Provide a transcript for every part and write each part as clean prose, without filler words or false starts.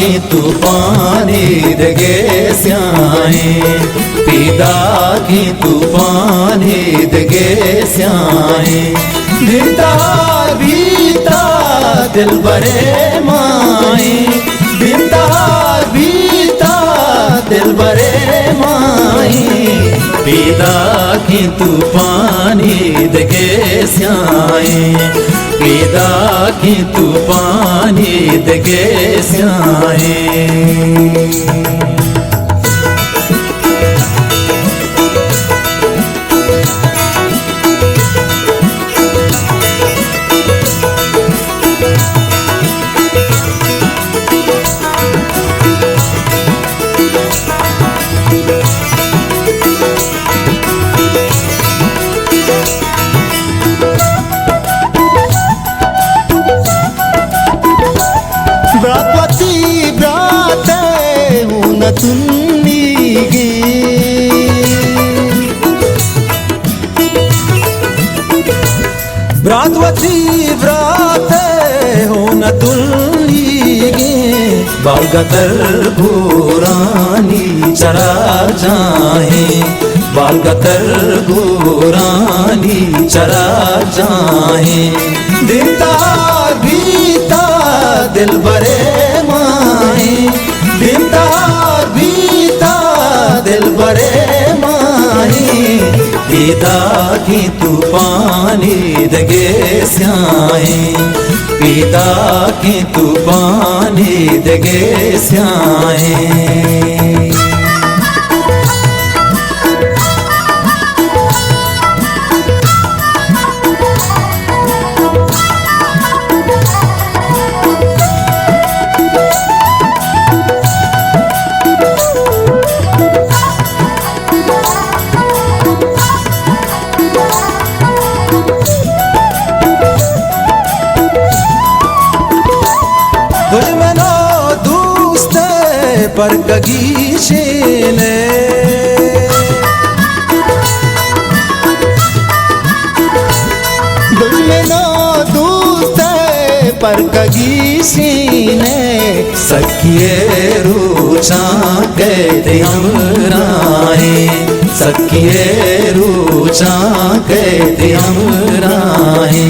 की तूफानी दगे स्याए, पीदा की तूफानी दगे स्याए। दिता बीता दिल बरे माए, दिता बीता दिल बरे माए। पीदा की तूफानी दगे स्याए, पीदा की तूफानी दगे स्याए। ब्रात्वती ब्राते हुन तुन्नीगे, ब्रात्वती ब्राते हुन तुन्नीगे। बालगतर गोरानी चरा जाए, बालगतर गोरानी चरा जाए। दिता बीता दिल बरे माए, दिता बीता दिल बरे माए। पीदा की तूफानी दगे स्याए, पीदा की तूफानी दगे स्याए। दुश्मनो दोस्त पर कगीशेने, दुश्मनो दोस्त पर कगीशेने। सखिए रूचा कहते हमराए, सखिए रूचा कहते हमराए।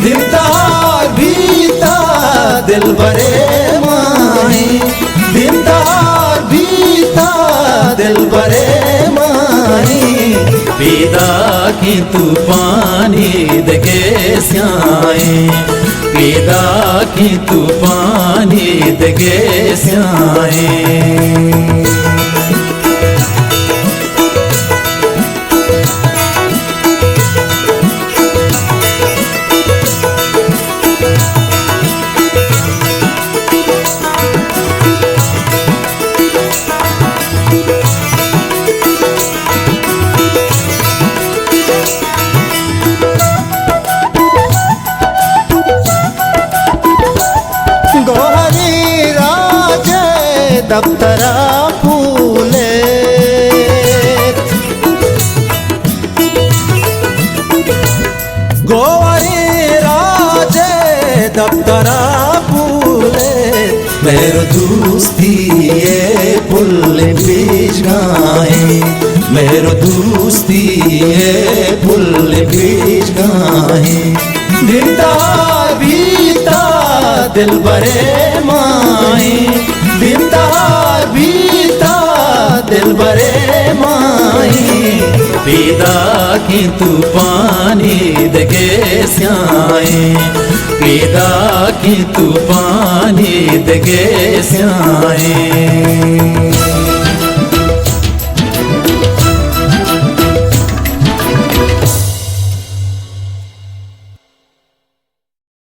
दिता बीता दिल बरे माए, दिता बीता दिल बरे माए। पीदा की तूफानी दगे स्याए, पीदा की तूफानी दगे स्याए। गोहरी राजे दफ्तरा फूले, गोहरी राजे दफ्तरा फूले। मेरो दोस्ती ये फुल बीज गाए, मेरो दोस्ती ये फुल बीज गाए। दिता बीता दिल बरे माए, दिता बीता दिल बरे माए। पीदा की तूफानी दगे स्याए, पीदा की तूफानी दगे स्याए।